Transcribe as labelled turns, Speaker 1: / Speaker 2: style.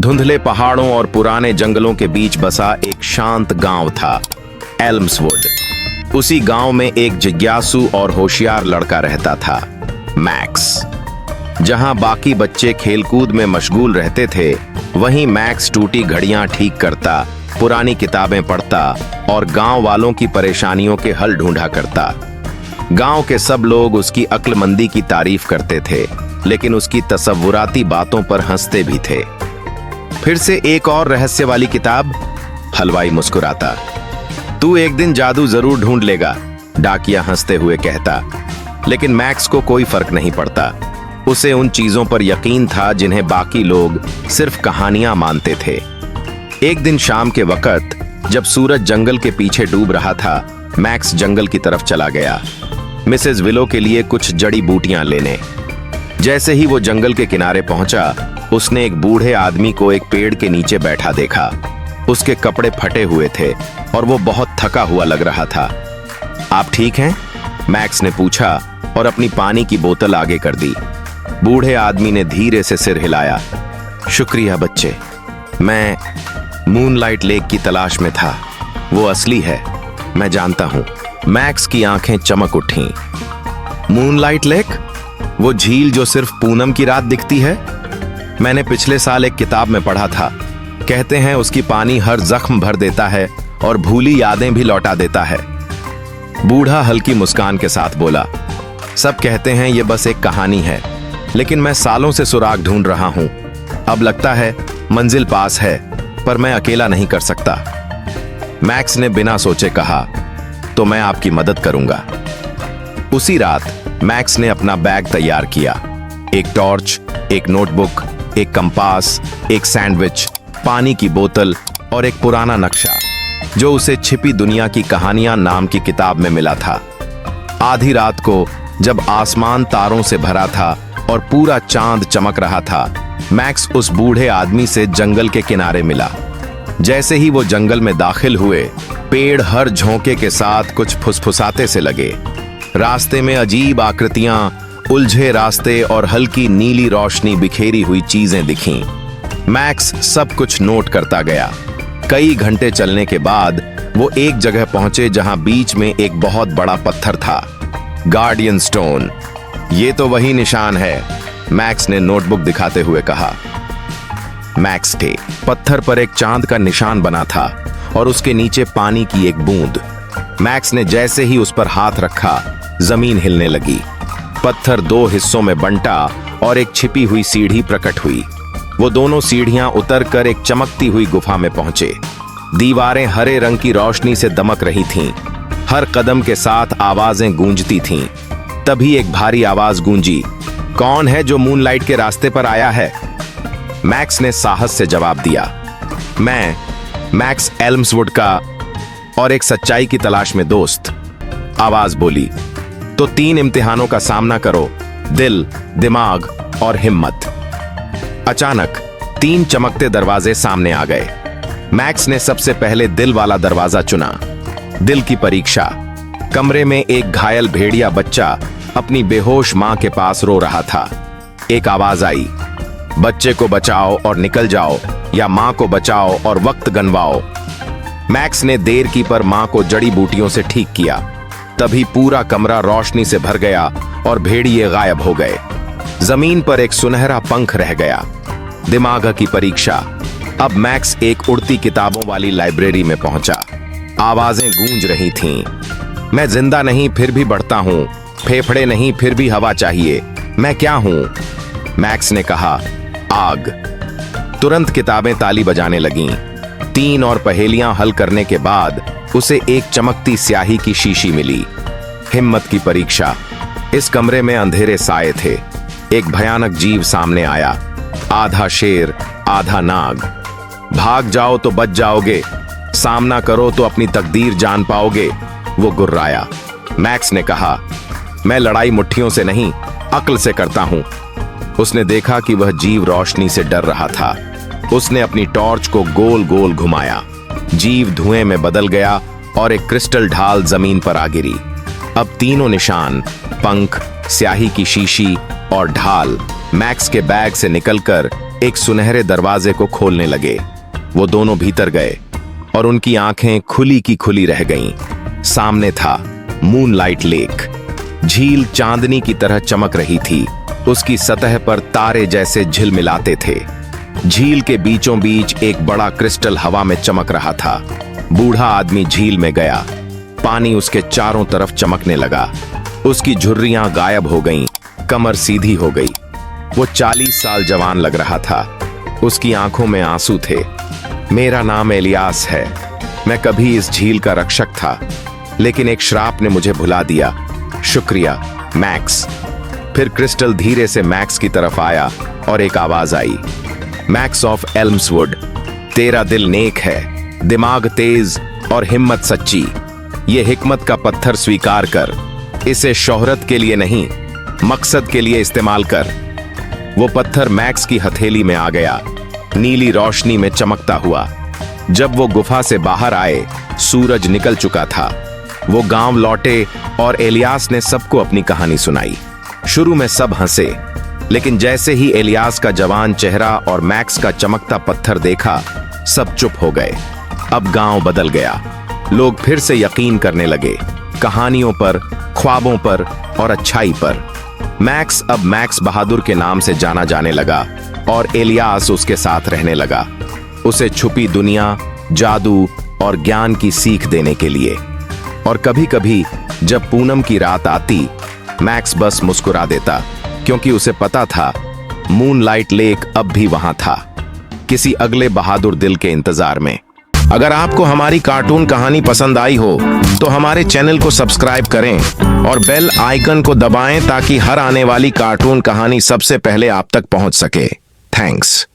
Speaker 1: धुंधले पहाड़ों और पुराने जंगलों के बीच बसा एक शांत गांव था, एल्म्सवुड। उसी गांव में एक जिज्ञासु और होशियार लड़का रहता था, मैक्स। जहां बाकी बच्चे खेलकूद में मशगूल रहते थे, वहीं मैक्स टूटी घड़ियां ठीक करता, पुरानी किताबें पढ़ता और गांव वालों की परेशानियों के हल ढूंढा करता। गांव के सब लोग उसकी अक्लमंदी की तारीफ करते थे, लेकिन उसकी तसव्वुराती बातों पर हंसते भी थे। फिर से एक और रहस्य वाली किताब? हलवाई मुस्कुराता। तू एक दिन जादू जरूर ढूंढ लेगा, डाकिया हंसते हुए कहता। लेकिन मैक्स को कोई फर्क नहीं पड़ता। उसे उन चीजों पर यकीन था जिन्हें बाकी लोग सिर्फ कहानियां मानते थे। एक दिन शाम के वक्त जब सूरज जंगल के पीछे डूब रहा था, मैक्स जंगल की तरफ चला गया, मिसेस विलो के लिए कुछ जड़ी बूटियां लेने। जैसे ही वो जंगल के किनारे पहुंचा, उसने एक बूढ़े आदमी को एक पेड़ के नीचे बैठा देखा। उसके कपड़े फटे हुए थे और वो बहुत थका हुआ लग रहा था। आप ठीक हैं? मैक्स ने पूछा और अपनी पानी की बोतल आगे कर दी। बूढ़े आदमी ने धीरे से सिर हिलाया। शुक्रिया बच्चे, मैं मूनलाइट लेक की तलाश में था। वो असली है, मैं जानता हूं। मैक्स की आंखें चमक उठीं। Moonlight lake? वो झील जो सिर्फ पूनम की रात दिखती है? मैंने पिछले साल एक किताब में पढ़ा था। कहते हैं उसकी पानी हर जख्म भर देता है और भूली यादें भी लौटा देता है। बूढ़ा हल्की मुस्कान के साथ बोला, सब कहते हैं ये बस एक कहानी है, लेकिन मैं सालों से सुराग ढूंढ रहा हूं। अब लगता है मंजिल पास है, पर मैं अकेला नहीं कर सकता। मैक्स ने बिना सोचे कहा, तो मैं आपकी मदद करूंगा। उसी रात मैक्स ने अपना बैग तैयार किया। एक टॉर्च, एक नोटबुक, एक कंपास, एक सैंडविच, पानी की बोतल और एक पुराना नक्शा जो उसे छिपी दुनिया की कहानियां नाम की किताब में मिला था। आधी रात को जब आसमान तारों से भरा था और पूरा चांद चमक रहा था, मैक्स उस बूढ़े आदमी से जंगल के किनारे मिला। जैसे ही वो जंगल में दाखिल हुए, पेड़ हर झोंके के साथ कुछ फुसफुसाते से लगे। रास्ते में अजीब आकृतियां, उलझे रास्ते और हल्की नीली रोशनी बिखेरी हुई चीजें दिखीं। मैक्स सब कुछ नोट करता गया। कई घंटे चलने के बाद वो एक जगह पहुंचे जहां बीच में एक बहुत बड़ा पत्थर था, गार्डियन स्टोन। ये तो वही निशान है, मैक्स ने नोटबुक दिखाते हुए कहा। मैक्स के पत्थर पर एक चांद का निशान बना था और उसके नीचे पानी की एक बूंद। मैक्स ने जैसे ही उस पर हाथ रखा, जमीन हिलने लगी। पत्थर दो हिस्सों में बंटा और एक छिपी हुई सीढ़ी प्रकट हुई। वो दोनों सीढ़ियां उतरकर एक चमकती हुई गुफा में पहुंचे। दीवारें हरे रंग की रोशनी से दमक रही थीं। हर कदम के साथ आवाजें गूंजती थीं। तभी एक भारी आवाज गूंजी, कौन है जो मूनलाइट के रास्ते पर आया है? मैक्स ने साहस से जवाब दिया, मैं मैक्स एल्म्सवुड का और एक सच्चाई की तलाश में दोस्त। आवाज बोली, तो 3 इम्तिहानों का सामना करो, दिल, दिमाग और हिम्मत। अचानक 3 चमकते दरवाजे सामने आ गए। मैक्स ने सबसे पहले दिल वाला दरवाजा चुना। दिल की परीक्षा। कमरे में एक घायल भेड़िया बच्चा अपनी बेहोश मां के पास रो रहा था। एक आवाज आई, बच्चे को बचाओ और निकल जाओ, या मां को बचाओ और वक्त गंवाओ। मैक्स ने देर की पर मां को जड़ी बूटियों से ठीक किया। तभी पूरा कमरा रोशनी से भर गया और भेड़िए गायब हो गए। जमीन पर एक सुनहरा पंख रह गया। दिमाग की परीक्षा। अब मैक्स एक उड़ती किताबों वाली लाइब्रेरी में पहुंचा। आवाजें गूंज रही थीं, मैं जिंदा नहीं फिर भी बढ़ता हूं, फेफड़े नहीं फिर भी हवा चाहिए, मैं क्या हूं? मैक्स ने कहा, आग। तुरंत किताबें ताली बजाने लगीं। 3 और पहेलियां हल करने के बाद उसे एक चमकती स्याही की शीशी मिली। हिम्मत की परीक्षा। इस कमरे में अंधेरे साए थे। एक भयानक जीव सामने आया, आधा शेर आधा नाग। भाग जाओ तो बच जाओगे, सामना करो तो अपनी तकदीर जान पाओगे, वो गुर्राया। मैक्स ने कहा, मैं लड़ाई मुट्ठियों से नहीं, अक्ल से करता हूं। उसने देखा कि वह जीव रोशनी से डर रहा था। उसने अपनी टॉर्च को गोल गोल घुमाया। जीव धुएं में बदल गया और एक क्रिस्टल ढाल जमीन पर आ गिरी। अब तीनों निशान, पंख, स्याही की शीशी और ढाल मैक्स के बैग से निकलकर एक सुनहरे दरवाजे को खोलने लगे। वो दोनों भीतर गए और उनकी आंखें खुली की खुली रह गईं। सामने था मूनलाइट लेक। झील चांदनी की तरह चमक रही थी। उसकी सतह पर तारे जैसे झिलमिलाते थे। झील के बीचों बीच एक बड़ा क्रिस्टल हवा में चमक रहा था। बूढ़ा आदमी झील में गया। पानी उसके चारों तरफ चमकने लगा। उसकी झुर्रियां गायब हो गईं, कमर सीधी हो गई। वो 40 साल जवान लग रहा था। उसकी आंखों में आंसू थे। मेरा नाम एलियास है। मैं कभी इस झील का रक्षक था, लेकिन एक श्राप ने मुझे भुला दिया। शुक्रिया मैक्स। फिर क्रिस्टल धीरे से मैक्स की तरफ आया और एक आवाज आई, मैक्स ऑफ एल्म्सवुड, तेरा दिल नेक है, दिमाग तेज और हिम्मत सच्ची। ये हिकमत का पत्थर स्वीकार कर। इसे शोहरत के लिए नहीं, मकसद के लिए इस्तेमाल कर। वो पत्थर मैक्स की हथेली में आ गया, नीली रोशनी में चमकता हुआ। जब वो गुफा से बाहर आए, सूरज निकल चुका था। वो गांव लौटे और एलियास ने सबको अपनी कहानी सुनाई। शुरू में सब हंसे, लेकिन जैसे ही एलियास का जवान चेहरा और मैक्स का चमकता पत्थर देखा, सब चुप हो गए। अब गांव बदल गया। लोग फिर से यकीन करने लगे, कहानियों पर, ख्वाबों पर और अच्छाई पर। मैक्स अब मैक्स बहादुर के नाम से जाना जाने लगा और एलियास उसके साथ रहने लगा, उसे छुपी दुनिया, जादू और ज्ञान की सीख देने के लिए। और कभी कभी जब पूनम की रात आती, मैक्स बस मुस्कुरा देता, क्योंकि उसे पता था मूनलाइट लेक अब भी वहां था, किसी अगले बहादुर दिल के इंतजार में। अगर आपको हमारी कार्टून कहानी पसंद आई हो तो हमारे चैनल को सब्सक्राइब करें और बेल आइकन को दबाएं ताकि हर आने वाली कार्टून कहानी सबसे पहले आप तक पहुंच सके। थैंक्स।